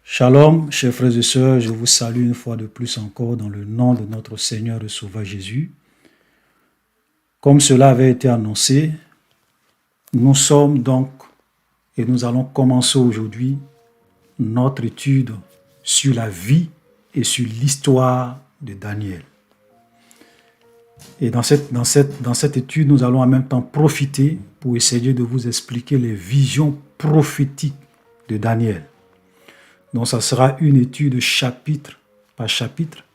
Shalom, chers frères et sœurs, je vous salue une fois de plus encore dans le nom de notre Seigneur et Sauveur Jésus. Comme cela avait été annoncé, nous sommes donc et nous allons commencer aujourd'hui notre étude sur la vie et sur l'histoire de Daniel. Et dans cette étude, nous allons en même temps profiter pour essayer de vous expliquer les visions prophétiques de Daniel. Donc, ça sera une étude chapitre par chapitre,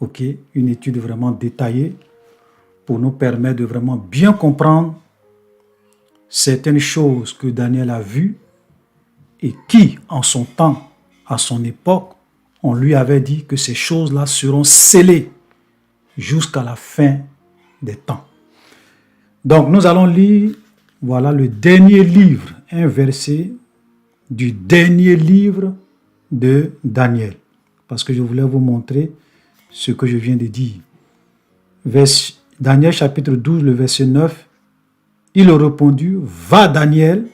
ok, une étude vraiment détaillée pour nous permettre de vraiment bien comprendre certaines choses que Daniel a vues et qui, en son temps, à son époque, on lui avait dit que ces choses-là seront scellées jusqu'à la fin des temps. Donc, nous allons lire, voilà, le dernier livre, un verset du dernier livre de Daniel, parce que je voulais vous montrer ce que je viens de dire. Daniel chapitre 12, le verset 9, il a répondu, « Va Daniel,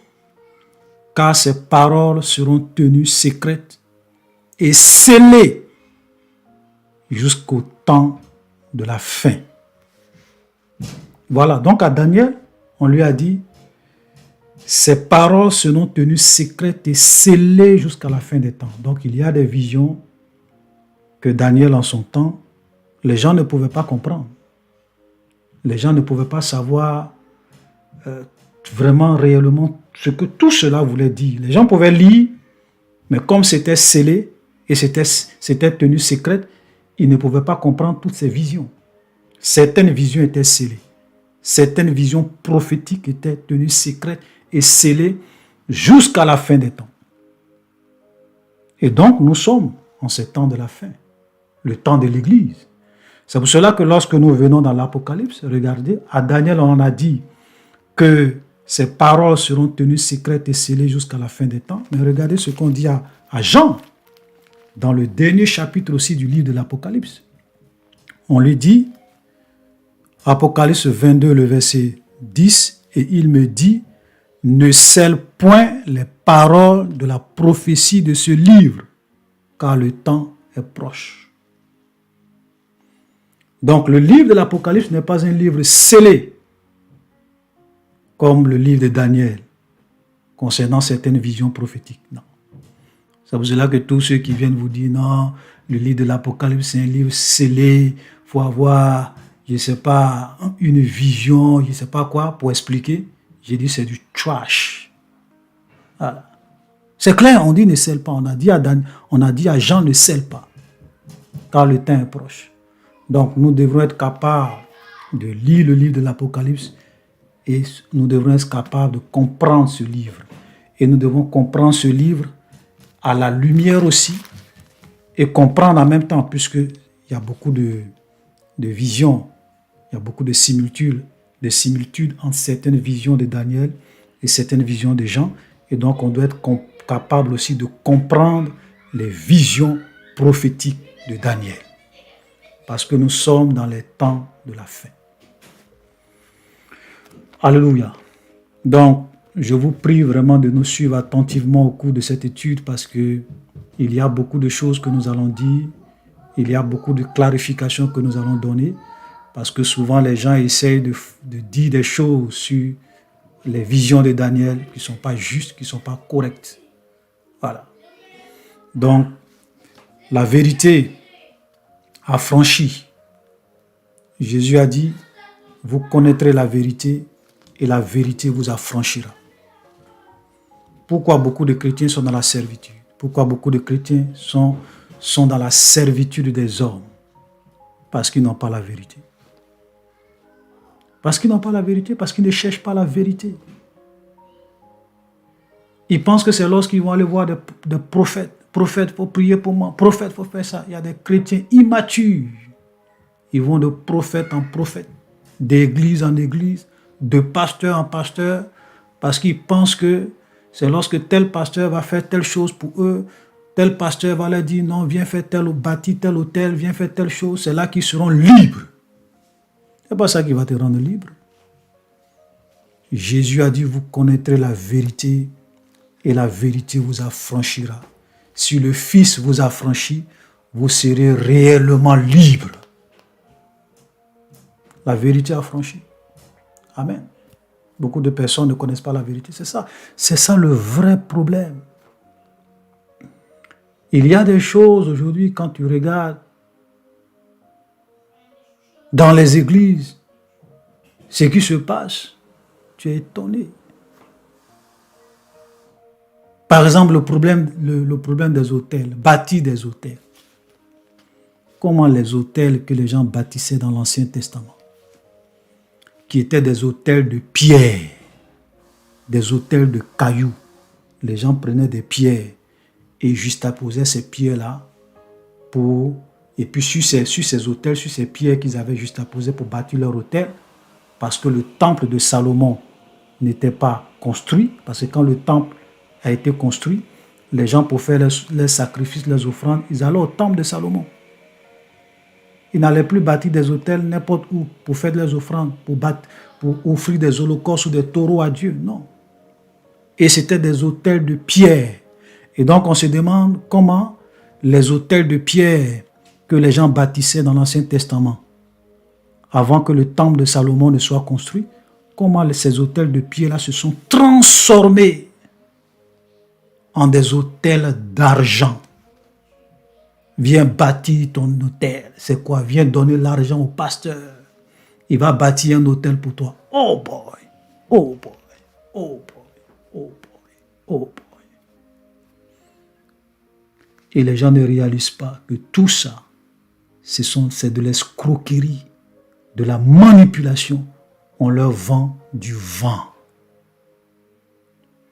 car ces paroles seront tenues secrètes et scellées jusqu'au temps de la fin. » Voilà, donc à Daniel, on lui a dit, ces paroles seront tenues secrètes et scellées jusqu'à la fin des temps. Donc il y a des visions que Daniel en son temps, les gens ne pouvaient pas comprendre. Les gens ne pouvaient pas savoir vraiment réellement ce que tout cela voulait dire. Les gens pouvaient lire, mais comme c'était scellé et c'était tenu secrète, ils ne pouvaient pas comprendre toutes ces visions. Certaines visions étaient scellées. Certaines visions prophétiques étaient tenues secrètes et scellées jusqu'à la fin des temps. Et donc, nous sommes en ce temps de la fin, le temps de l'Église. C'est pour cela que lorsque nous venons dans l'Apocalypse, regardez, à Daniel, on a dit que ces paroles seront tenues secrètes et scellées jusqu'à la fin des temps. Mais regardez ce qu'on dit à Jean, dans le dernier chapitre aussi du livre de l'Apocalypse. On lui dit, Apocalypse 22, le verset 10, et il me dit, ne scelle point les paroles de la prophétie de ce livre, car le temps est proche. Donc le livre de l'Apocalypse n'est pas un livre scellé, comme le livre de Daniel, concernant certaines visions prophétiques. Non. C'est pour cela que tous ceux qui viennent vous dire, non, le livre de l'Apocalypse c'est un livre scellé, il faut avoir, je ne sais pas, une vision, je ne sais pas quoi, pour expliquer. J'ai dit c'est du trash. Voilà. C'est clair, on dit ne scelle pas. On a dit à Jean ne scelle pas. Car le temps est proche. Donc nous devrons être capables de lire le livre de l'Apocalypse et nous devrons être capables de comprendre ce livre. Et nous devons comprendre ce livre à la lumière aussi et comprendre en même temps, puisqu'il y a beaucoup de visions, il y a beaucoup de similitudes entre certaines visions de Daniel et certaines visions de Jean. Et donc, on doit être capable aussi de comprendre les visions prophétiques de Daniel. Parce que nous sommes dans les temps de la fin. Alléluia. Donc, je vous prie vraiment de nous suivre attentivement au cours de cette étude parce que il y a beaucoup de choses que nous allons dire. Il y a beaucoup de clarifications que nous allons donner. Parce que souvent, les gens essayent de dire des choses sur les visions de Daniel qui ne sont pas justes, qui ne sont pas correctes. Voilà. Donc, la vérité a franchi. Jésus a dit, vous connaîtrez la vérité et la vérité vous affranchira. Pourquoi beaucoup de chrétiens sont dans la servitude? Pourquoi beaucoup de chrétiens sont dans la servitude des hommes? Parce qu'ils n'ont pas la vérité. Parce qu'ils n'ont pas la vérité, parce qu'ils ne cherchent pas la vérité. Ils pensent que c'est lorsqu'ils vont aller voir des prophètes. Prophète, il faut prier pour moi. Prophète, il faut faire ça. Il y a des chrétiens immatures. Ils vont de prophète en prophète, d'église en église, de pasteur en pasteur, parce qu'ils pensent que c'est lorsque tel pasteur va faire telle chose pour eux, tel pasteur va leur dire non, viens faire bâtir tel hôtel, viens faire telle chose, c'est là qu'ils seront libres. Ce n'est pas ça qui va te rendre libre. Jésus a dit, vous connaîtrez la vérité et la vérité vous affranchira. si le Fils vous affranchit, vous serez réellement libre. La vérité affranchit. Amen. Beaucoup de personnes ne connaissent pas la vérité. C'est ça le vrai problème. Il y a des choses aujourd'hui, quand tu regardes dans les églises, ce qui se passe, tu es étonné. Par exemple, le problème des hôtels, bâtir des hôtels. Comment les hôtels que les gens bâtissaient dans l'Ancien Testament, qui étaient des hôtels de pierre, des hôtels de cailloux. Les gens prenaient des pierres et juxtaposaient ces pierres-là et puis sur ces hôtels, sur ces pierres qu'ils avaient juxtaposées pour bâtir leur hôtel, parce que le temple de Salomon n'était pas construit, parce que quand le temple a été construit, les gens pour faire les sacrifices, les offrandes, ils allaient au temple de Salomon. Ils n'allaient plus bâtir des hôtels n'importe où pour faire des offrandes, pour offrir des holocaustes ou des taureaux à Dieu. Non. Et c'était des hôtels de pierre. Et donc on se demande comment les hôtels de pierre que les gens bâtissaient dans l'Ancien Testament, avant que le temple de Salomon ne soit construit, comment ces hôtels de pierre-là se sont transformés en des hôtels d'argent. Viens bâtir ton hôtel. C'est quoi? Viens donner l'argent au pasteur. Il va bâtir un hôtel pour toi. Oh boy, oh boy, oh boy, oh boy, oh boy. Et les gens ne réalisent pas que tout ça, c'est de l'escroquerie, de la manipulation. On leur vend du vent.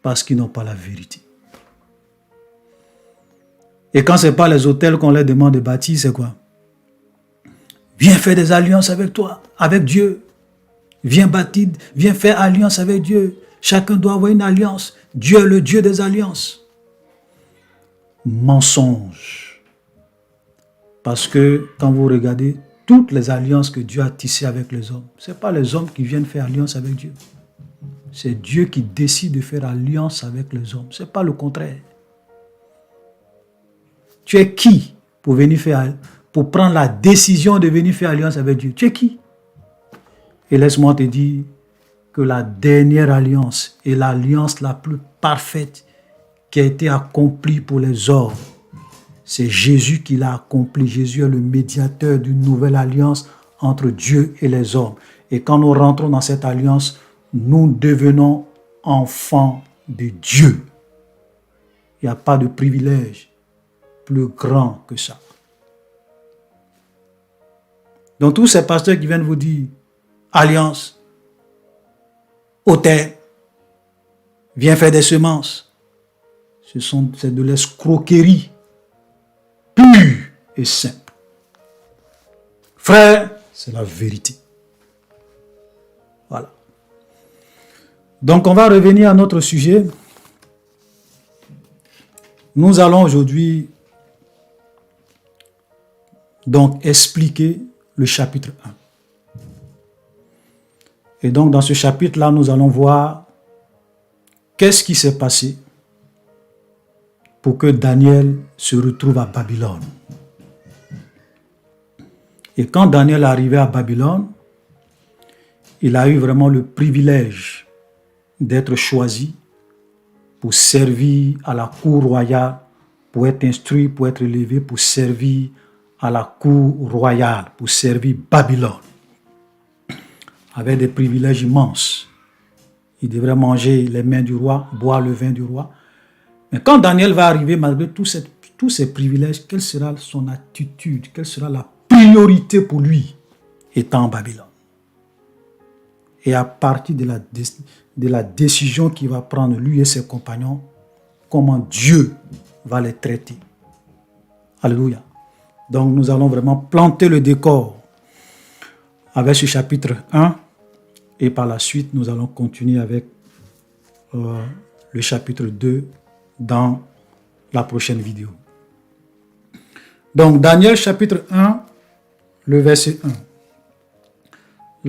Parce qu'ils n'ont pas la vérité. Et quand ce n'est pas les hôtels qu'on leur demande de bâtir, c'est quoi? Viens faire des alliances avec toi, avec Dieu. Viens bâtir, viens faire alliance avec Dieu. Chacun doit avoir une alliance. Dieu est le Dieu des alliances. Mensonge. Parce que quand vous regardez toutes les alliances que Dieu a tissées avec les hommes, ce n'est pas les hommes qui viennent faire alliance avec Dieu. C'est Dieu qui décide de faire alliance avec les hommes. Ce n'est pas le contraire. Tu es qui pour prendre la décision de venir faire alliance avec Dieu? Tu es qui? Et laisse-moi te dire que la dernière alliance est l'alliance la plus parfaite qui a été accomplie pour les hommes. C'est Jésus qui l'a accompli. Jésus est le médiateur d'une nouvelle alliance entre Dieu et les hommes. Et quand nous rentrons dans cette alliance, nous devenons enfants de Dieu. Il n'y a pas de privilège plus grand que ça. Donc tous ces pasteurs qui viennent vous dire alliance, hôtel, viens faire des semences, c'est de l'escroquerie pure et simple. Frère, c'est la vérité. Voilà. Donc on va revenir à notre sujet. Nous allons aujourd'hui donc expliquer le chapitre 1. Et donc dans ce chapitre-là, nous allons voir qu'est-ce qui s'est passé pour que Daniel se retrouve à Babylone. Et quand Daniel est arrivé à Babylone, il a eu vraiment le privilège d'être choisi pour servir à la cour royale, pour être instruit, pour être élevé, pour servir à la cour royale, pour servir Babylone. Avec des privilèges immenses. Il devrait manger les mains du roi, boire le vin du roi. Mais quand Daniel va arriver, malgré tous ces privilèges, quelle sera son attitude, quelle sera la priorité pour lui, étant en Babylone? Et à partir de la décision qu'il va prendre, lui et ses compagnons, comment Dieu va les traiter. Alléluia. Donc nous allons vraiment planter le décor avec ce chapitre 1 et par la suite nous allons continuer avec le chapitre 2 dans la prochaine vidéo. Donc Daniel chapitre 1, le verset 1.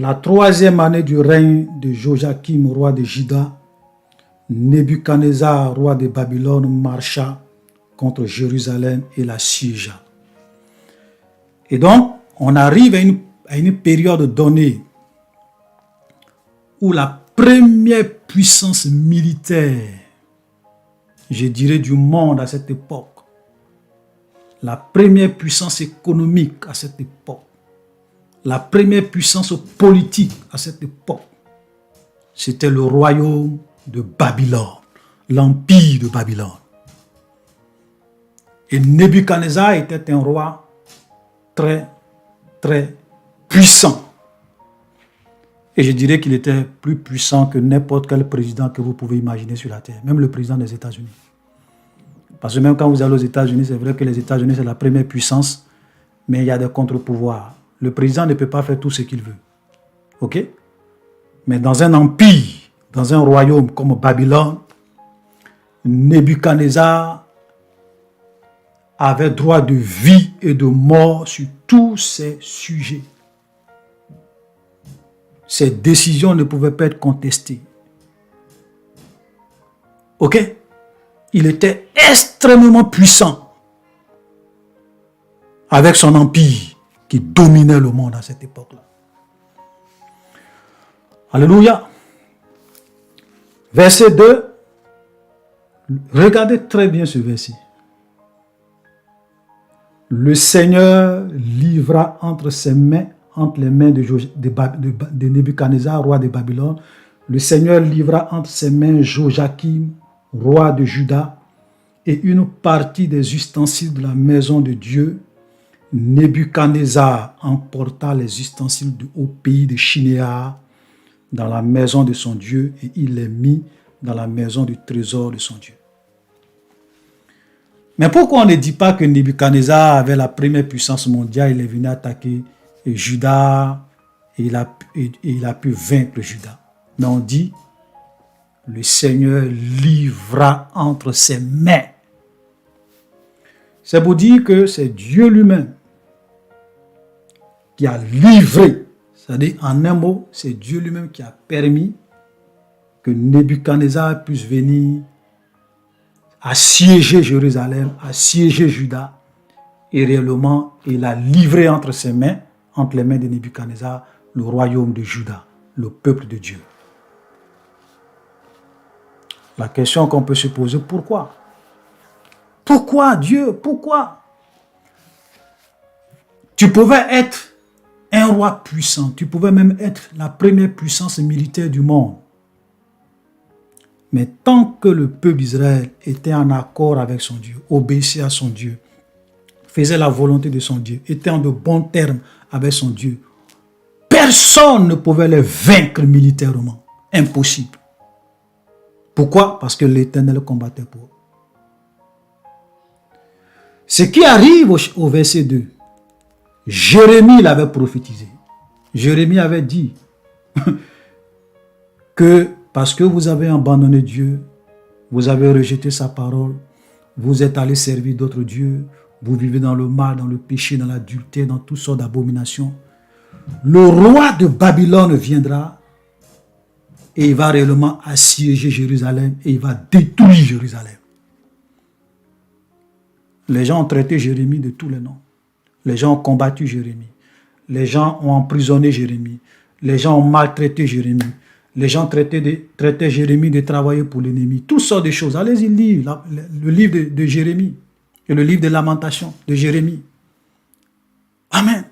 La 3e année du règne de Joachim, roi de Juda, Nebuchadnezzar, roi de Babylone, marcha contre Jérusalem et la siégea. Et donc, on arrive à une période donnée où la première puissance militaire, je dirais du monde à cette époque, la première puissance économique à cette époque, la première puissance politique à cette époque, c'était le royaume de Babylone, l'empire de Babylone. Et Nebuchadnezzar était un roi très, très puissant. Et je dirais qu'il était plus puissant que n'importe quel président que vous pouvez imaginer sur la terre, même le président des États-Unis. Parce que même quand vous allez aux États-Unis, c'est vrai que les États-Unis, c'est la première puissance, mais il y a des contre-pouvoirs. Le président ne peut pas faire tout ce qu'il veut. OK? Mais dans un empire, dans un royaume comme Babylone, Nebuchadnezzar avait droit de vie et de mort sur tous ces sujets. Ses décisions ne pouvaient pas être contestées. OK? Il était extrêmement puissant avec son empire qui dominait le monde à cette époque-là. Alléluia. Verset 2. Regardez très bien ce verset. Le Seigneur livra entre les mains de Nebuchadnezzar, roi de Babylone. Le Seigneur livra entre ses mains Joachim, roi de Juda, et une partie des ustensiles de la maison de Dieu. Nebuchadnezzar emporta les ustensiles au pays de Shinéar, dans la maison de son Dieu, et il les mit dans la maison du trésor de son Dieu. Mais pourquoi on ne dit pas que Nebuchadnezzar avait la première puissance mondiale, il est venu attaquer Juda et il a pu vaincre Juda? Mais on dit, le Seigneur livra entre ses mains. C'est pour dire que c'est Dieu lui-même qui a livré. C'est-à-dire, en un mot, c'est Dieu lui-même qui a permis que Nebuchadnezzar puisse venir assiéger Jérusalem, assiéger Juda, et réellement, il a livré entre ses mains, entre les mains de Nebuchadnezzar, le royaume de Juda, le peuple de Dieu. La question qu'on peut se poser, pourquoi? Pourquoi Dieu? Pourquoi? Tu pouvais être un roi puissant, tu pouvais même être la première puissance militaire du monde. Mais tant que le peuple d'Israël était en accord avec son Dieu, obéissait à son Dieu, faisait la volonté de son Dieu, était en de bons termes avec son Dieu, personne ne pouvait les vaincre militairement. Impossible. Pourquoi? Parce que l'Éternel combattait pour eux. Ce qui arrive au verset 2, Jérémie l'avait prophétisé. Jérémie avait dit que parce que vous avez abandonné Dieu, vous avez rejeté sa parole, vous êtes allé servir d'autres dieux, vous vivez dans le mal, dans le péché, dans l'adultère, dans toutes sortes d'abominations. Le roi de Babylone viendra et il va réellement assiéger Jérusalem et il va détruire Jérusalem. Les gens ont traité Jérémie de tous les noms. Les gens ont combattu Jérémie. Les gens ont emprisonné Jérémie. Les gens ont maltraité Jérémie. Les gens traitaient Jérémie de travailler pour l'ennemi. Toutes sortes de choses. Allez-y lire le livre de Jérémie et le livre de Lamentations de Jérémie. Amen.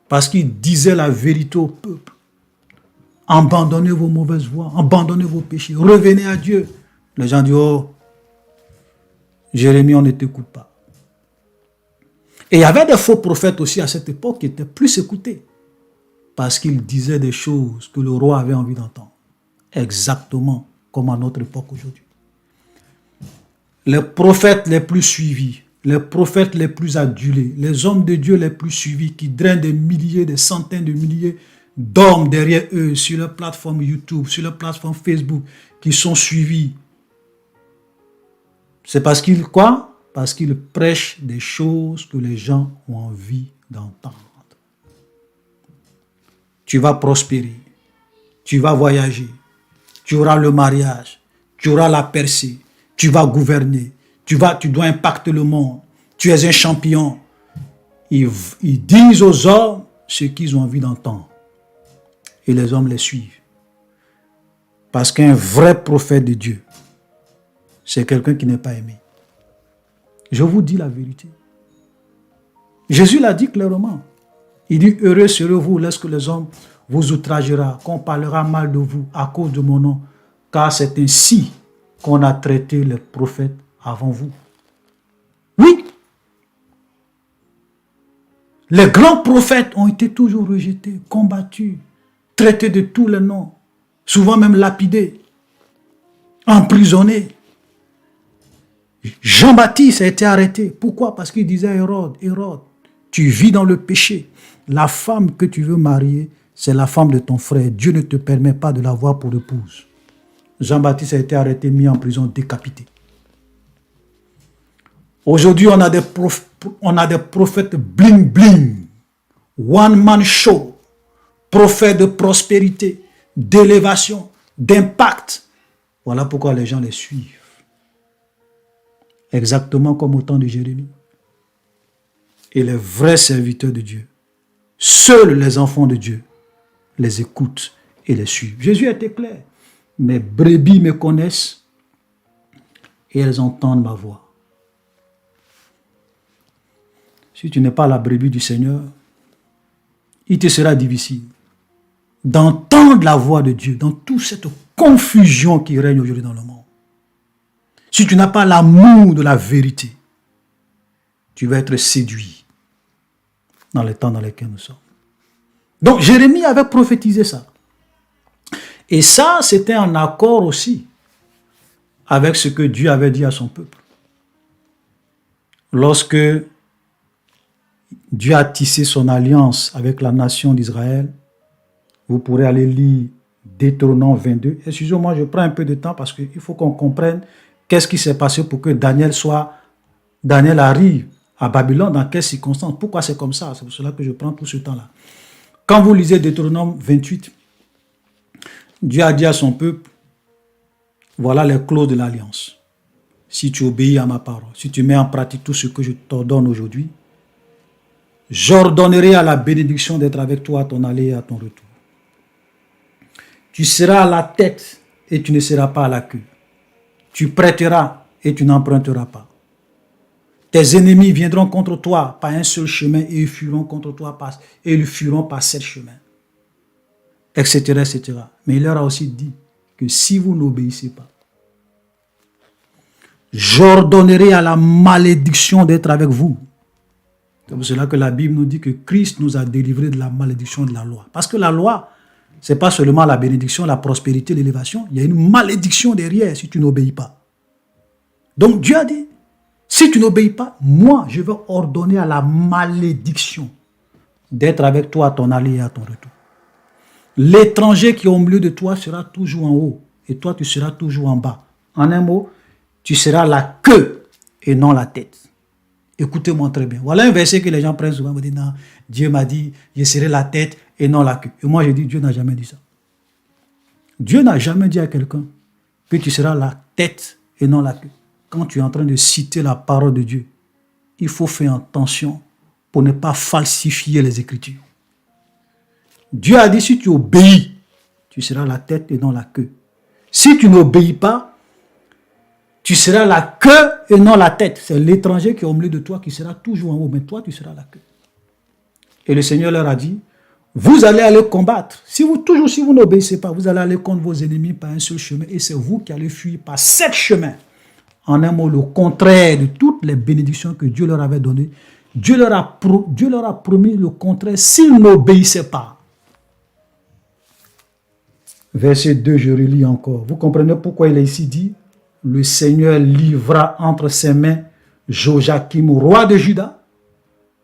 Parce qu'il disait la vérité au peuple. Abandonnez vos mauvaises voies, abandonnez vos péchés, revenez à Dieu. Les gens disent, oh, Jérémie, on ne t'écoute pas. Et il y avait des faux prophètes aussi à cette époque qui étaient plus écoutés. Parce qu'ils disaient des choses que le roi avait envie d'entendre. Exactement comme à notre époque aujourd'hui. Les prophètes les plus suivis, les prophètes les plus adulés, les hommes de Dieu les plus suivis qui drainent des milliers, des centaines de milliers d'hommes derrière eux sur leur plateforme YouTube, sur leur plateforme Facebook, qui sont suivis. C'est parce qu'ils quoi? Parce qu'ils prêchent des choses que les gens ont envie d'entendre. Tu vas prospérer, tu vas voyager, tu auras le mariage, tu auras la percée, tu vas gouverner, tu dois impacter le monde, tu es un champion. Ils disent aux hommes ce qu'ils ont envie d'entendre. Et les hommes les suivent. Parce qu'un vrai prophète de Dieu, c'est quelqu'un qui n'est pas aimé. Je vous dis la vérité. Jésus l'a dit clairement. Il dit, heureux serez-vous lorsque les hommes vous outragera, qu'on parlera mal de vous à cause de mon nom, car c'est ainsi qu'on a traité les prophètes avant vous. Oui, les grands prophètes ont été toujours rejetés, combattus, traités de tous les noms, souvent même lapidés, emprisonnés. Jean-Baptiste a été arrêté. Pourquoi? Parce qu'il disait à Hérode, Hérode, tu vis dans le péché. La femme que tu veux marier, c'est la femme de ton frère. Dieu ne te permet pas de l'avoir pour épouse. Jean-Baptiste a été arrêté, mis en prison, décapité. Aujourd'hui, on a des prophètes bling bling, one man show, prophètes de prospérité, d'élévation, d'impact. Voilà pourquoi les gens les suivent. Exactement comme au temps de Jérémie. Et les vrais serviteurs de Dieu, seuls les enfants de Dieu, les écoutent et les suivent. Jésus était clair. Mes brebis me connaissent et elles entendent ma voix. Si tu n'es pas la brebis du Seigneur, il te sera difficile d'entendre la voix de Dieu dans toute cette confusion qui règne aujourd'hui dans le monde. Si tu n'as pas l'amour de la vérité, tu vas être séduit dans les temps dans lesquels nous sommes. Donc Jérémie avait prophétisé ça. Et ça, c'était en accord aussi avec ce que Dieu avait dit à son peuple. Lorsque Dieu a tissé son alliance avec la nation d'Israël, vous pourrez aller lire Deutéronome 22. Excusez-moi, je prends un peu de temps parce qu'il faut qu'on comprenne qu'est-ce qui s'est passé pour que Daniel arrive à Babylone, dans quelles circonstances, pourquoi c'est comme ça. C'est pour cela que je prends tout ce temps-là. Quand vous lisez Deutéronome 28, Dieu a dit à son peuple, voilà les clauses de l'alliance. Si tu obéis à ma parole, si tu mets en pratique tout ce que je t'ordonne aujourd'hui, j'ordonnerai à la bénédiction d'être avec toi à ton aller et à ton retour. Tu seras à la tête et tu ne seras pas à la queue. Tu prêteras et tu n'emprunteras pas. Tes ennemis viendront contre toi par un seul chemin et ils fuiront contre toi et ils fuiront par 7 chemins. Etc., etc. Mais il leur a aussi dit que si vous n'obéissez pas, j'ordonnerai à la malédiction d'être avec vous. C'est pour cela que la Bible nous dit que Christ nous a délivrés de la malédiction de la loi. Parce que la loi, ce n'est pas seulement la bénédiction, la prospérité, l'élévation. Il y a une malédiction derrière si tu n'obéis pas. Donc Dieu a dit, si tu n'obéis pas, moi, je vais ordonner à la malédiction d'être avec toi à ton aller et à ton retour. L'étranger qui est au milieu de toi sera toujours en haut et toi, tu seras toujours en bas. En un mot, tu seras la queue et non la tête. Écoutez-moi très bien. Voilà un verset que les gens prennent souvent. Ils me disent, non, Dieu m'a dit, je serai la tête et non la queue. Et moi, je dis, Dieu n'a jamais dit ça. Dieu n'a jamais dit à quelqu'un que tu seras la tête et non la queue. Quand tu es en train de citer la parole de Dieu, il faut faire attention pour ne pas falsifier les Écritures. Dieu a dit, si tu obéis, tu seras la tête et non la queue. Si tu n'obéis pas, tu seras la queue et non la tête. C'est l'étranger qui est au milieu de toi qui sera toujours en haut, mais toi, tu seras la queue. Et le Seigneur leur a dit, vous allez aller combattre. Si vous n'obéissez pas, vous allez aller contre vos ennemis par un seul chemin et c'est vous qui allez fuir par 7 chemins. En un mot, le contraire de toutes les bénédictions que Dieu leur avait données. Dieu leur a promis le contraire s'ils n'obéissaient pas. Verset 2, je relis encore. Vous comprenez pourquoi il est ici dit, le Seigneur livra entre ses mains Joachim, roi de Juda,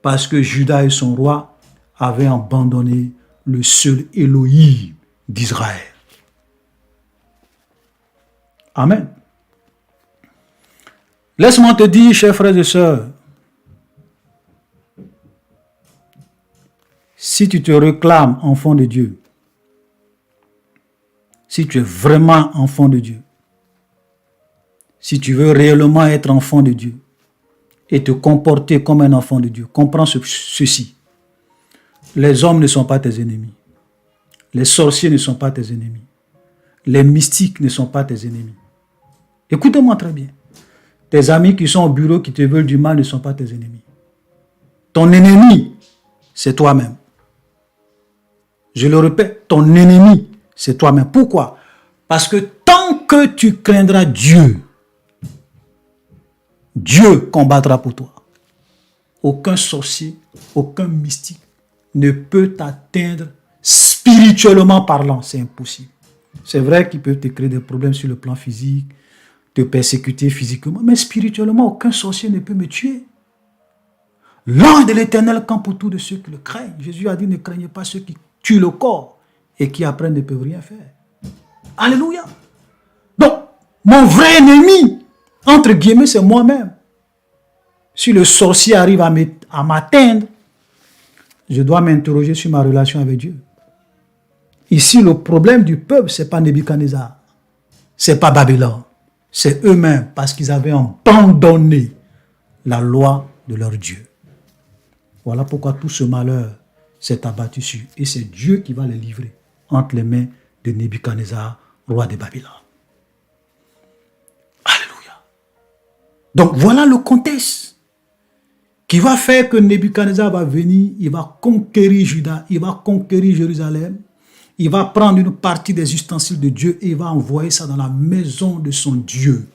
parce que Juda et son roi avaient abandonné le seul Elohim d'Israël. Amen. Laisse-moi te dire, chers frères et sœurs, si tu te réclames enfant de Dieu, si tu es vraiment enfant de Dieu, Si tu veux réellement être enfant de Dieu et te comporter comme un enfant de Dieu, comprends ceci. Les hommes ne sont pas tes ennemis. Les sorciers ne sont pas tes ennemis. Les mystiques ne sont pas tes ennemis. Écoute-moi très bien. Tes amis qui sont au bureau, qui te veulent du mal, ne sont pas tes ennemis. Ton ennemi, c'est toi-même. Je le répète, ton ennemi, c'est toi-même. Pourquoi? Parce que tant que tu craindras Dieu, Dieu combattra pour toi. Aucun sorcier, aucun mystique ne peut t'atteindre spirituellement parlant. C'est impossible. C'est vrai qu'il peut te créer des problèmes sur le plan physique, te persécuter physiquement, mais spirituellement, aucun sorcier ne peut me tuer. L'ange de l'Éternel campe autour de ceux qui le craignent. Jésus a dit, ne craignez pas ceux qui tuent le corps et qui après ne peuvent rien faire. Alléluia. Donc, mon vrai ennemi, entre guillemets, c'est moi-même. Si le sorcier arrive à m'atteindre, je dois m'interroger sur ma relation avec Dieu. Ici, le problème du peuple, ce n'est pas Nebuchadnezzar, ce n'est pas Babylone, c'est eux-mêmes parce qu'ils avaient abandonné la loi de leur Dieu. Voilà pourquoi tout ce malheur s'est abattu sur eux. Et c'est Dieu qui va les livrer entre les mains de Nebuchadnezzar, roi de Babylone. Alléluia. Donc voilà le contexte qui va faire que Nebuchadnezzar va venir, il va conquérir Juda, il va conquérir Jérusalem, il va prendre une partie des ustensiles de Dieu et il va envoyer ça dans la maison de son Dieu.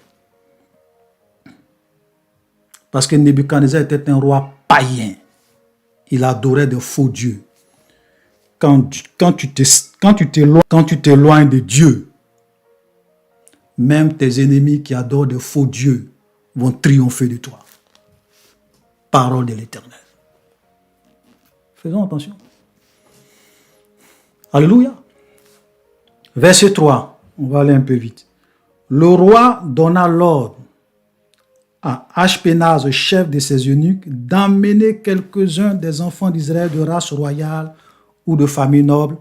Parce que Nebuchadnezzar était un roi païen. Il adorait de faux dieux. Quand tu t'éloignes de Dieu, même tes ennemis qui adorent de faux dieux vont triompher de toi. Parole de l'Éternel. Faisons attention. Alléluia. Verset 3. On va aller un peu vite. Le roi donna l'ordre à Ashpenaz, chef de ses eunuques, d'emmener quelques-uns des enfants d'Israël de race royale ou de famille noble,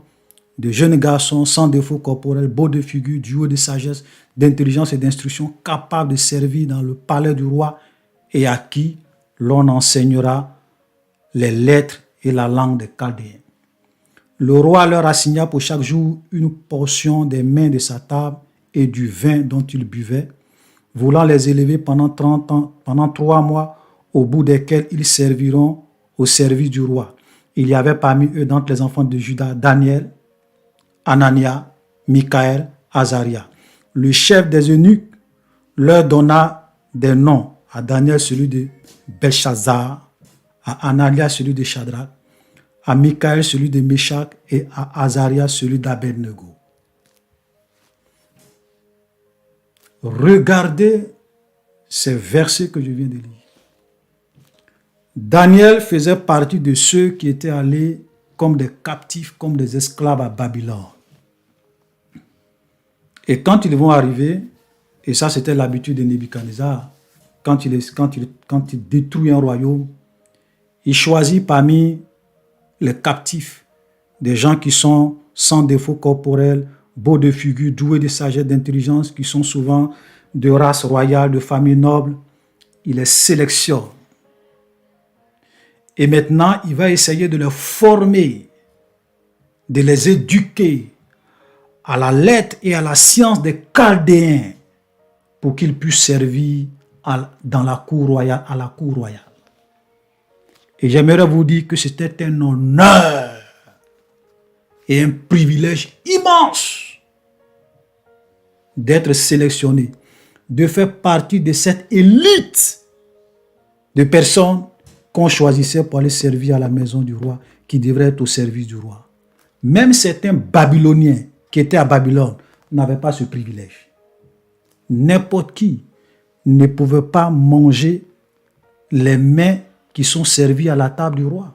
de jeunes garçons sans défaut corporel, beaux de figure, doués de sagesse, d'intelligence et d'instruction, capables de servir dans le palais du roi et à qui l'on enseignera les lettres et la langue des Chaldéens. Le roi leur assigna pour chaque jour une portion des mains de sa table et du vin dont ils buvaient, voulant les élever pendant 30 ans, pendant 3 mois, au bout desquels ils serviront au service du roi. Il y avait parmi eux, d'entre les enfants de Juda, Daniel, Anania, Michaël, Azaria. Le chef des eunuques leur donna des noms. À Daniel, celui de Belshazzar, à Anania, celui de Shadrach, à Michaël, celui de Meshach, et à Azaria, celui d'Abednego. Regardez ces versets que je viens de lire. Daniel faisait partie de ceux qui étaient allés comme des captifs, comme des esclaves à Babylone. Et quand ils vont arriver, et ça c'était l'habitude de Nebuchadnezzar, quand il détruit un royaume, il choisit parmi les captifs des gens qui sont sans défaut corporel, beaux de figure, doués de sagesse, d'intelligence, qui sont souvent de race royale, de famille noble. Il les sélectionne. Et maintenant, il va essayer de les former, de les éduquer à la lettre et à la science des Chaldéens pour qu'ils puissent servir dans la cour royale, à la cour royale. Et j'aimerais vous dire que c'était un honneur et un privilège immense d'être sélectionné, de faire partie de cette élite de personnes qu'on choisissait pour aller servir à la maison du roi, qui devraient être au service du roi. Même certains Babyloniens qui étaient à Babylone n'avaient pas ce privilège. N'importe qui ne pouvait pas manger les mets qui sont servis à la table du roi.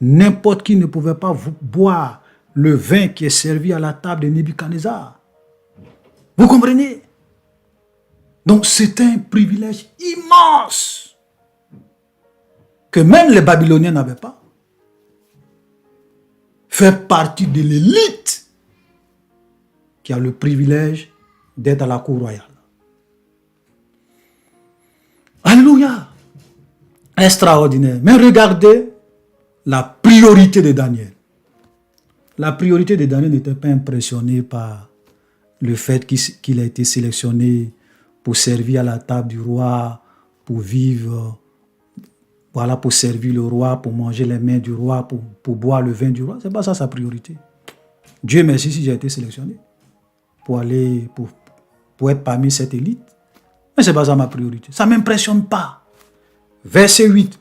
N'importe qui ne pouvait pas boire le vin qui est servi à la table de Nebuchadnezzar. Vous comprenez? Donc c'était un privilège immense que même les Babyloniens n'avaient pas. Faire partie de l'élite qui a le privilège d'être à la cour royale. Alléluia. Extraordinaire. Mais regardez la priorité de Daniel. La priorité de Daniel n'était pas impressionnée par le fait qu'il a été sélectionné pour servir à la table du roi, pour vivre, voilà, pour servir le roi, pour manger les mains du roi, pour boire le vin du roi. Ce n'est pas ça sa priorité. Dieu merci si j'ai été sélectionné pour aller, pour être parmi cette élite. Mais ce n'est pas ça ma priorité. Ça ne m'impressionne pas. Verset 8.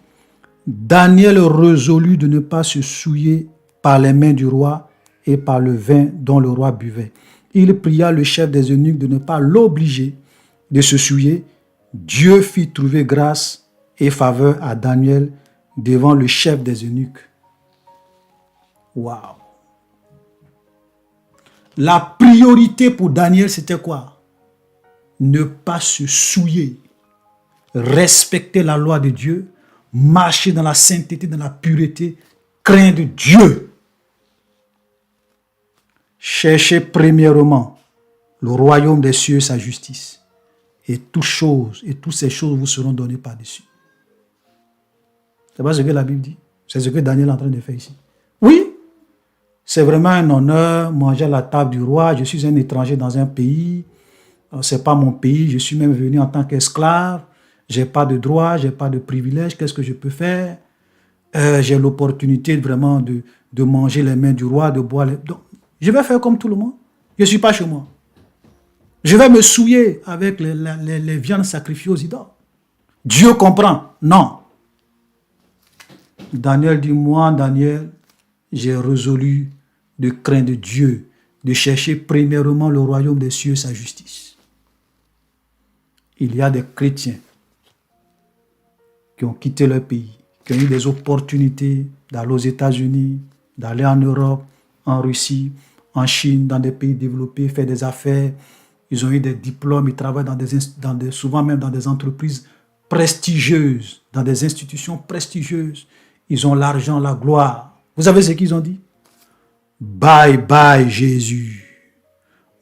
Daniel résolut de ne pas se souiller par les mains du roi et par le vin dont le roi buvait. Il pria le chef des eunuques de ne pas l'obliger de se souiller. Dieu fit trouver grâce et faveur à Daniel devant le chef des eunuques. Waouh! La priorité pour Daniel, c'était quoi? Ne pas se souiller, respecter la loi de Dieu, marcher dans la sainteté, dans la pureté, craindre Dieu. Cherchez premièrement le royaume des cieux et sa justice. Et toutes ces choses vous seront données par-dessus. C'est pas ce que la Bible dit. C'est ce que Daniel est en train de faire ici. Oui, c'est vraiment un honneur, manger à la table du roi. Je suis un étranger dans un pays. Ce n'est pas mon pays. Je suis même venu en tant qu'esclave. Je n'ai pas de droit, je n'ai pas de privilège. Qu'est-ce que je peux faire? J'ai l'opportunité vraiment de manger les mains du roi, de boire les... Donc, je vais faire comme tout le monde. Je ne suis pas chez moi. Je vais me souiller avec les viandes sacrifiées aux idoles. Dieu comprend. Non. Daniel dit, moi, Daniel, j'ai résolu de craindre Dieu, de chercher premièrement le royaume des cieux et sa justice. Il y a des chrétiens qui ont quitté leur pays, qui ont eu des opportunités d'aller aux États-Unis, d'aller en Europe, en Russie, en Chine, dans des pays développés, faire des affaires. Ils ont eu des diplômes, ils travaillent souvent même dans des entreprises prestigieuses, dans des institutions prestigieuses. Ils ont l'argent, la gloire. Vous savez ce qu'ils ont dit? Bye bye Jésus.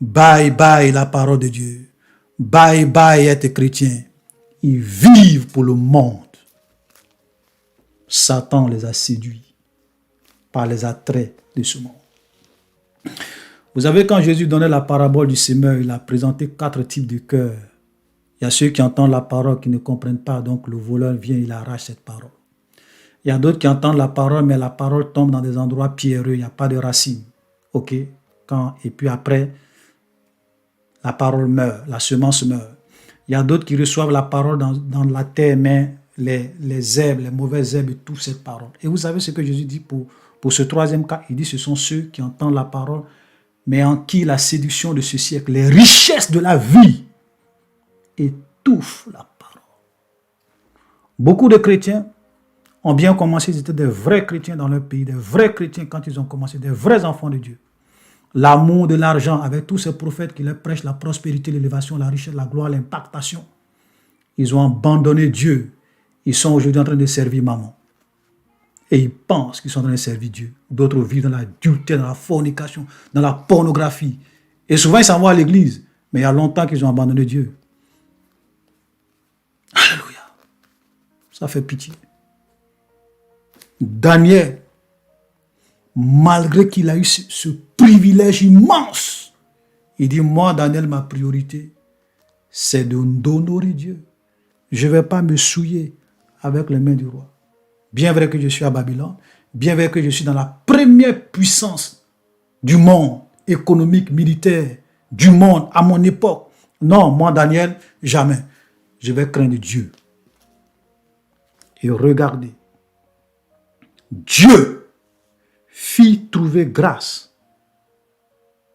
Bye bye la parole de Dieu. Bye bye être chrétien. Ils vivent pour le monde. Satan les a séduits par les attraits de ce monde. Vous savez, quand Jésus donnait la parabole du semeur, il a présenté 4 types de cœurs. Il y a ceux qui entendent la parole, qui ne comprennent pas, donc le voleur vient, il arrache cette parole. Il y a d'autres qui entendent la parole, mais la parole tombe dans des endroits pierreux, il n'y a pas de racines. Ok? Et puis après, la parole meurt, la semence meurt. Il y a d'autres qui reçoivent la parole dans la terre, mais les herbes, les mauvaises herbes étouffent cette parole. Et vous savez ce que Jésus dit pour ce troisième cas? Il dit ce sont ceux qui entendent la parole, mais en qui la séduction de ce siècle, les richesses de la vie étouffent la parole. Beaucoup de chrétiens ont bien commencé, ils étaient des vrais chrétiens dans leur pays, des vrais chrétiens quand ils ont commencé, des vrais enfants de Dieu. L'amour de l'argent, avec tous ces prophètes qui leur prêchent la prospérité, l'élévation, la richesse, la gloire, l'impactation. Ils ont abandonné Dieu. Ils sont aujourd'hui en train de servir maman. Et ils pensent qu'ils sont en train de servir Dieu. D'autres vivent dans l'adultère, dans la fornication, dans la pornographie. Et souvent, ils s'en vont à l'église. Mais il y a longtemps qu'ils ont abandonné Dieu. Alléluia. Ça fait pitié. Daniel, malgré qu'il a eu ce privilège immense, il dit, moi, Daniel, ma priorité, c'est d'honorer Dieu. Je ne vais pas me souiller avec les mains du roi. Bien vrai que je suis à Babylone, bien vrai que je suis dans la première puissance du monde économique, militaire, du monde à mon époque. Non, moi, Daniel, jamais. Je vais craindre Dieu. Et regardez, Dieu fit trouver grâce.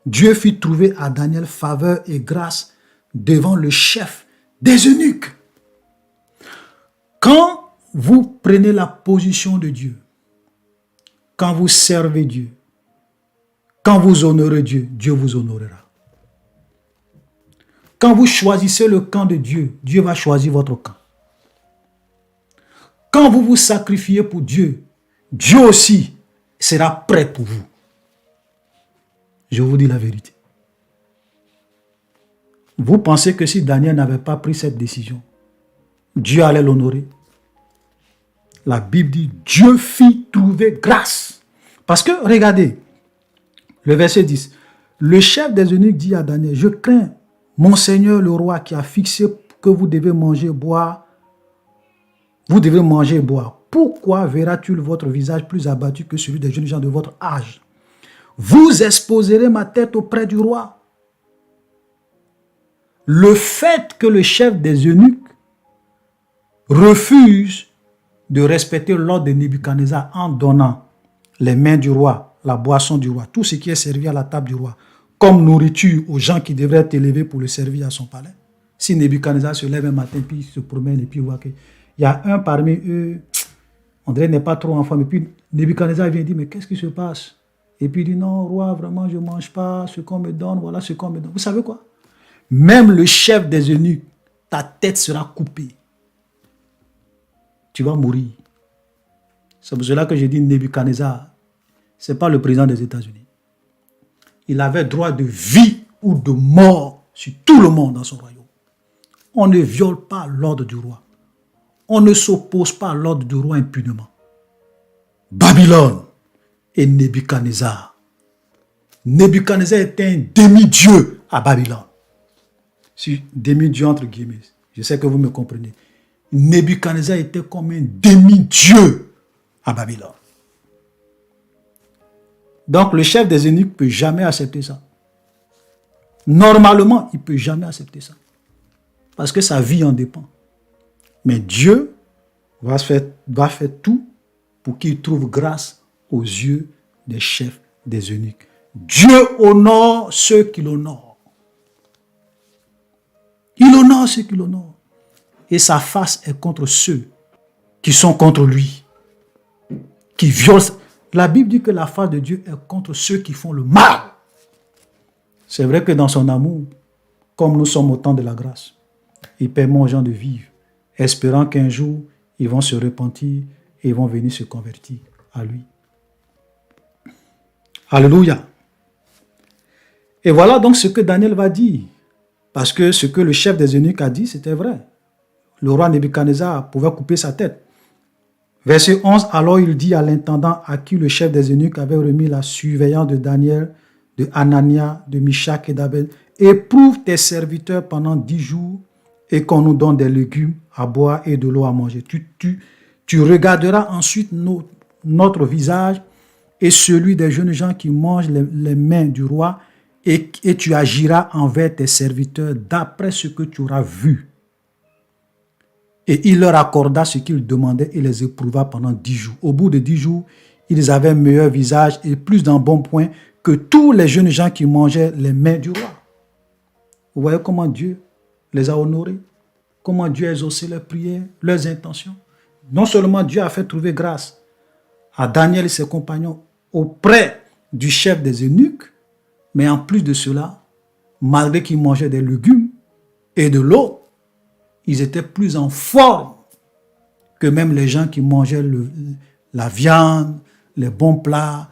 Dieu fit trouver à Daniel faveur et grâce devant le chef des eunuques. Quand vous prenez la position de Dieu, quand vous servez Dieu, quand vous honorez Dieu, Dieu vous honorera. Quand vous choisissez le camp de Dieu, Dieu va choisir votre camp. Quand vous vous sacrifiez pour Dieu, Dieu aussi sera prêt pour vous. Je vous dis la vérité. Vous pensez que si Daniel n'avait pas pris cette décision, Dieu allait l'honorer. La Bible dit, Dieu fit trouver grâce. Parce que, regardez, le verset 10, le chef des eunuques dit à Daniel, je crains mon Seigneur le roi qui a fixé que vous devez manger et boire. Vous devez manger et boire. Pourquoi verra-t-il votre visage plus abattu que celui des jeunes gens de votre âge? Vous exposerez ma tête auprès du roi. Le fait que le chef des eunuques refuse de respecter l'ordre de Nebuchadnezzar en donnant les mains du roi, la boisson du roi, tout ce qui est servi à la table du roi, comme nourriture aux gens qui devraient être élevés pour le servir à son palais. Si Nebuchadnezzar se lève un matin, puis il se promène et puis il voit qu'il y a un parmi eux, on dirait n'est pas trop en forme, et puis Nebuchadnezzar vient dire, mais qu'est-ce qui se passe? Et puis il dit, non, roi, vraiment, je ne mange pas ce qu'on me donne, voilà ce qu'on me donne. Vous savez quoi? Même le chef des eunuques, ta tête sera coupée. Tu vas mourir. C'est pour cela que j'ai dit Nebuchadnezzar, ce n'est pas le président des États-Unis. Il avait droit de vie ou de mort sur tout le monde dans son royaume. On ne viole pas l'ordre du roi. On ne s'oppose pas à l'ordre du roi impunément. Babylone et Nebuchadnezzar. Nebuchadnezzar était un demi-dieu à Babylone. Si demi-dieu entre guillemets, je sais que vous me comprenez. Nebuchadnezzar était comme un demi-dieu à Babylone. Donc le chef des eunuques ne peut jamais accepter ça. Normalement, il ne peut jamais accepter ça. Parce que sa vie en dépend. Mais Dieu va faire tout pour qu'il trouve grâce aux yeux des chefs des eunuques. Dieu honore ceux qui l'honorent. Il honore ceux qui l'honorent. Et sa face est contre ceux qui sont contre lui, qui violent. La Bible dit que la face de Dieu est contre ceux qui font le mal. C'est vrai que dans son amour, comme nous sommes au temps de la grâce, il permet aux gens de vivre, espérant qu'un jour, ils vont se repentir et ils vont venir se convertir à lui. Alléluia. Et voilà donc ce que Daniel va dire. Parce que ce que le chef des eunuques a dit, c'était vrai. Le roi Nebuchadnezzar pouvait couper sa tête. Verset 11, alors il dit à l'intendant à qui le chef des eunuques avait remis la surveillance de Daniel, de Hanania, de Mishak et d'Abed, éprouve tes serviteurs pendant 10 jours et qu'on nous donne des légumes à boire et de l'eau à manger. Tu regarderas ensuite notre visage et celui des jeunes gens qui mangent les mains du roi et tu agiras envers tes serviteurs d'après ce que tu auras vu. Et il leur accorda ce qu'ils demandaient et les éprouva pendant 10 jours. Au bout de 10 jours, ils avaient un meilleur visage et plus d'un bon point que tous les jeunes gens qui mangeaient les mains du roi. Vous voyez comment Dieu les a honorés, comment Dieu a exaucé leurs prières, leurs intentions. Non seulement Dieu a fait trouver grâce à Daniel et ses compagnons auprès du chef des eunuques, mais en plus de cela, malgré qu'ils mangeaient des légumes et de l'eau, ils étaient plus en forme que même les gens qui mangeaient la viande, les bons plats,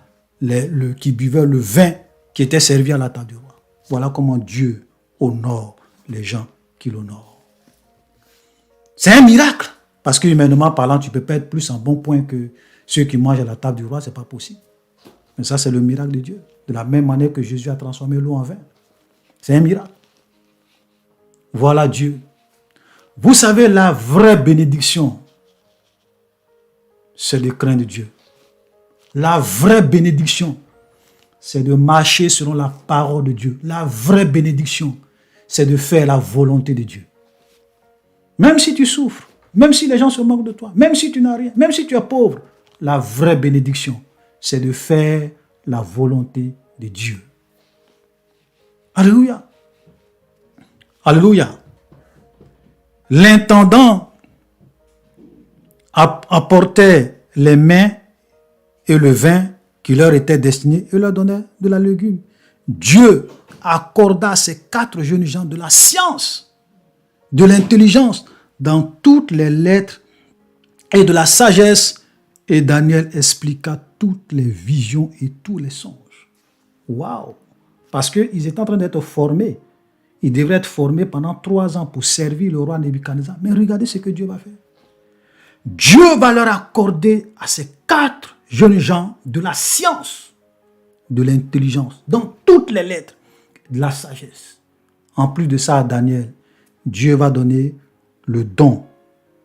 qui buvaient le vin qui était servi à la table du roi. Voilà comment Dieu honore les gens qui l'honorent. C'est un miracle. Parce que humainement parlant, tu ne peux pas être plus en bon point que ceux qui mangent à la table du roi, ce n'est pas possible. Mais ça, c'est le miracle de Dieu. De la même manière que Jésus a transformé l'eau en vin. C'est un miracle. Voilà Dieu. Vous savez, la vraie bénédiction, c'est de craindre Dieu. La vraie bénédiction, c'est de marcher selon la parole de Dieu. La vraie bénédiction, c'est de faire la volonté de Dieu. Même si tu souffres, même si les gens se moquent de toi, même si tu n'as rien, même si tu es pauvre, la vraie bénédiction, c'est de faire la volonté de Dieu. Alléluia. Alléluia. L'intendant apportait les mains et le vin qui leur était destiné et leur donnait de la légume. Dieu accorda à ces 4 jeunes gens de la science, de l'intelligence dans toutes les lettres et de la sagesse. Et Daniel expliqua toutes les visions et tous les songes. Waouh! Parce qu'ils étaient en train d'être formés. Il devrait être formé pendant 3 ans pour servir le roi Nebuchadnezzar. Mais regardez ce que Dieu va faire. Dieu va leur accorder à ces 4 jeunes gens de la science, de l'intelligence, dans toutes les lettres, de la sagesse. En plus de ça, à Daniel, Dieu va donner le don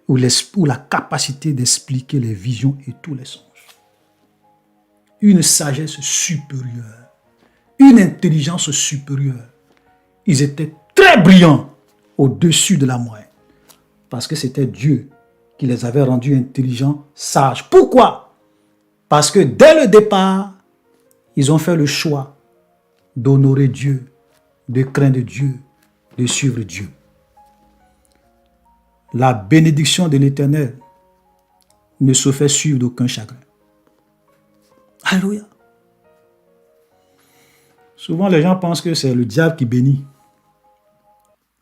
ou la capacité d'expliquer les visions et tous les songes. Une sagesse supérieure, une intelligence supérieure. Ils étaient très brillants au-dessus de la moyenne parce que c'était Dieu qui les avait rendus intelligents, sages. Pourquoi? Parce que dès le départ, ils ont fait le choix d'honorer Dieu, de craindre Dieu, de suivre Dieu. La bénédiction de l'Éternel ne se fait suivre d'aucun chagrin. Alléluia. Souvent, les gens pensent que c'est le diable qui bénit.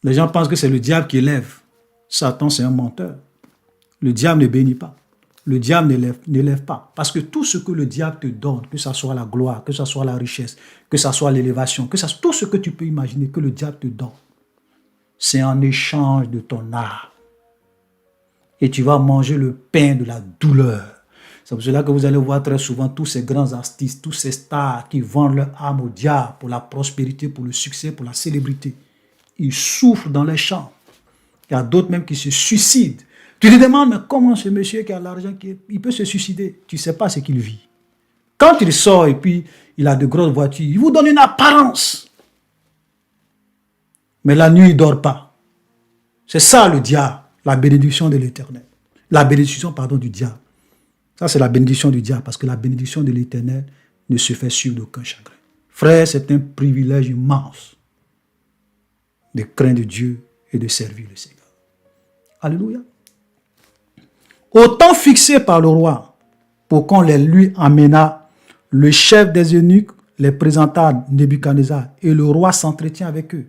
Les gens pensent que c'est le diable qui élève. Satan, c'est un menteur. Le diable ne bénit pas. Le diable n'élève pas. Parce que tout ce que le diable te donne, que ce soit la gloire, que ce soit la richesse, que ce soit l'élévation, que ce soit tout ce que tu peux imaginer que le diable te donne, c'est en échange de ton âme. Et tu vas manger le pain de la douleur. C'est pour cela que vous allez voir très souvent tous ces grands artistes, tous ces stars qui vendent leur âme au diable pour la prospérité, pour le succès, pour la célébrité. Ils souffrent dans les champs. Il y a d'autres même qui se suicident. Tu te demandes, mais comment ce monsieur qui a l'argent, il peut se suicider? Tu ne sais pas ce qu'il vit. Quand il sort et puis il a de grosses voitures, il vous donne une apparence. Mais la nuit, il ne dort pas. C'est ça le diable, la bénédiction de l'Éternel. La bénédiction, pardon, du diable. Ça, c'est la bénédiction du diable, parce que la bénédiction de l'Éternel ne se fait suivre d'aucun chagrin. Frère, c'est un privilège immense de craindre Dieu et de servir le Seigneur. Alléluia. Au temps fixé par le roi, pour qu'on les lui amena, le chef des eunuques les présenta à Nebuchadnezzar, et le roi s'entretient avec eux.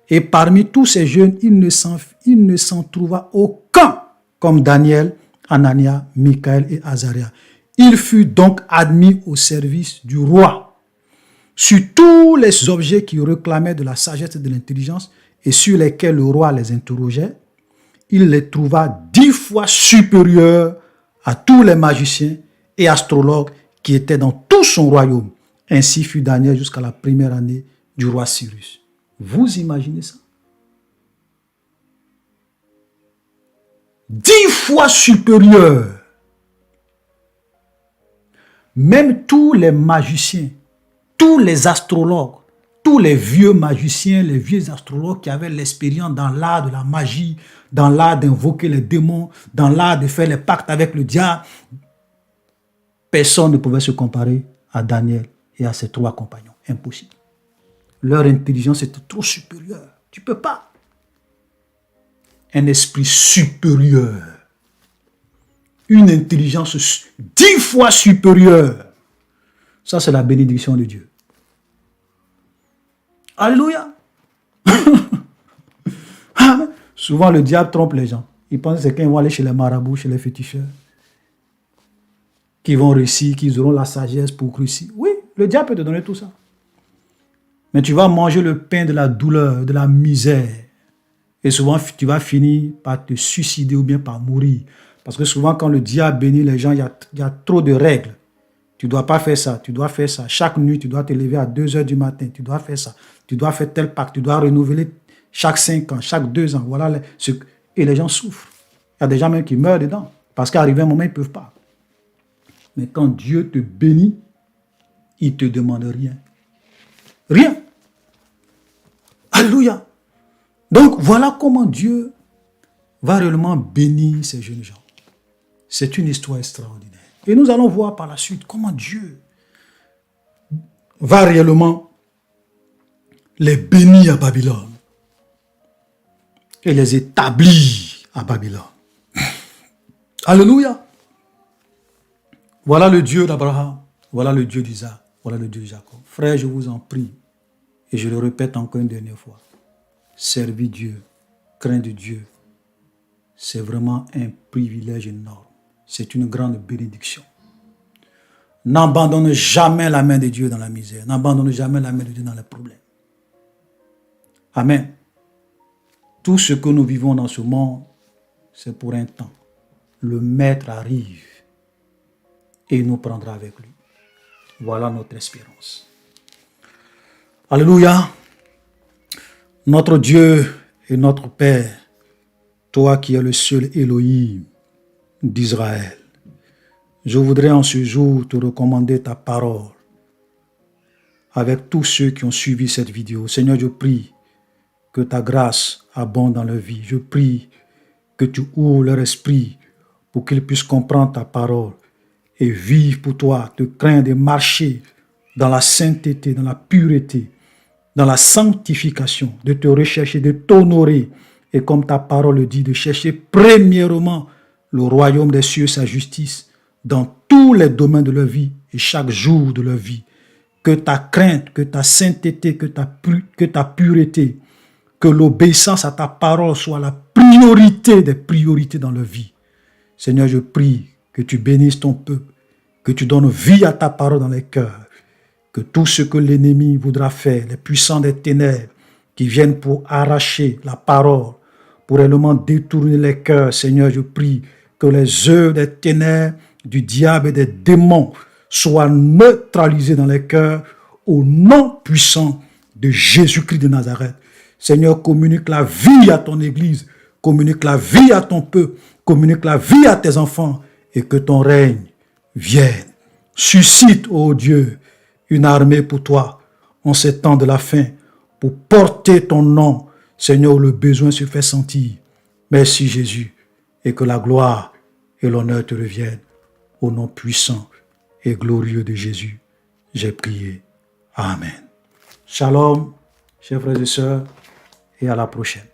Et parmi tous ces jeunes, il ne s'en trouva aucun comme Daniel, Anania, Michaël et Azaria. Il fut donc admis au service du roi. Sur tous les objets qui réclamaient de la sagesse et de l'intelligence et sur lesquels le roi les interrogeait, il les trouva 10 fois supérieurs à tous les magiciens et astrologues qui étaient dans tout son royaume. Ainsi fut Daniel jusqu'à la première année du roi Cyrus. Vous imaginez ça? 10 fois supérieur. Même tous les magiciens, tous les astrologues, tous les vieux magiciens, les vieux astrologues qui avaient l'expérience dans l'art de la magie, dans l'art d'invoquer les démons, dans l'art de faire les pactes avec le diable, personne ne pouvait se comparer à Daniel et à ses 3 compagnons. Impossible. Leur intelligence était trop supérieure. Tu ne peux pas. Un esprit supérieur. Une intelligence 10 fois supérieure. Ça, c'est la bénédiction de Dieu. Alléluia. Souvent, le diable trompe les gens. Ils pensent que c'est quand ils vont aller chez les marabouts, chez les féticheurs, qu'ils vont réussir, qu'ils auront la sagesse pour réussir. Oui, le diable peut te donner tout ça. Mais tu vas manger le pain de la douleur, de la misère. Et souvent, tu vas finir par te suicider ou bien par mourir. Parce que souvent, quand le diable bénit les gens, il y a trop de règles. Tu ne dois pas faire ça, tu dois faire ça. Chaque nuit, tu dois te lever à 2 heures du matin. Tu dois faire ça. Tu dois faire tel pacte. Tu dois renouveler chaque 5 ans, chaque 2 ans. Voilà. Et les gens souffrent. Il y a des gens même qui meurent dedans. Parce qu'arrivé un moment, ils ne peuvent pas. Mais quand Dieu te bénit, il ne te demande rien. Rien. Alléluia. Donc, voilà comment Dieu va réellement bénir ces jeunes gens. C'est une histoire extraordinaire. Et nous allons voir par la suite comment Dieu va réellement les bénir à Babylone et les établir à Babylone. Alléluia. Voilà le Dieu d'Abraham, voilà le Dieu d'Isaac, voilà le Dieu de Jacob. Frère, je vous en prie, et je le répète encore une dernière fois, servir Dieu, craindre Dieu, c'est vraiment un privilège énorme. C'est une grande bénédiction. N'abandonne jamais la main de Dieu dans la misère. N'abandonne jamais la main de Dieu dans les problèmes. Amen. Tout ce que nous vivons dans ce monde, c'est pour un temps. Le Maître arrive et il nous prendra avec lui. Voilà notre espérance. Alléluia. Notre Dieu et notre Père, toi qui es le seul Elohim d'Israël, je voudrais en ce jour te recommander ta parole avec tous ceux qui ont suivi cette vidéo. Seigneur, je prie que ta grâce abonde dans leur vie. Je prie que tu ouvres leur esprit pour qu'ils puissent comprendre ta parole et vivre pour toi, te craindre et marcher dans la sainteté, dans la pureté, dans la sanctification, de te rechercher, de t'honorer. Et comme ta parole le dit, de chercher premièrement le royaume des cieux, sa justice, dans tous les domaines de leur vie et chaque jour de leur vie. Que ta crainte, que ta sainteté, que ta pureté, que l'obéissance à ta parole soit la priorité des priorités dans leur vie. Seigneur, je prie que tu bénisses ton peuple, que tu donnes vie à ta parole dans les cœurs, que tout ce que l'ennemi voudra faire, les puissants des ténèbres qui viennent pour arracher la parole, pour réellement détourner les cœurs, Seigneur, je prie que les œuvres des ténèbres, du diable et des démons soient neutralisées dans les cœurs au nom puissant de Jésus-Christ de Nazareth. Seigneur, communique la vie à ton Église, communique la vie à ton peuple, communique la vie à tes enfants et que ton règne vienne. Suscite, ô Dieu, une armée pour toi en ces temps de la fin pour porter ton nom. Seigneur, le besoin se fait sentir. Merci Jésus et que la gloire et l'honneur te reviennent au nom puissant et glorieux de Jésus. J'ai prié. Amen. Shalom, chers frères et sœurs, et à la prochaine.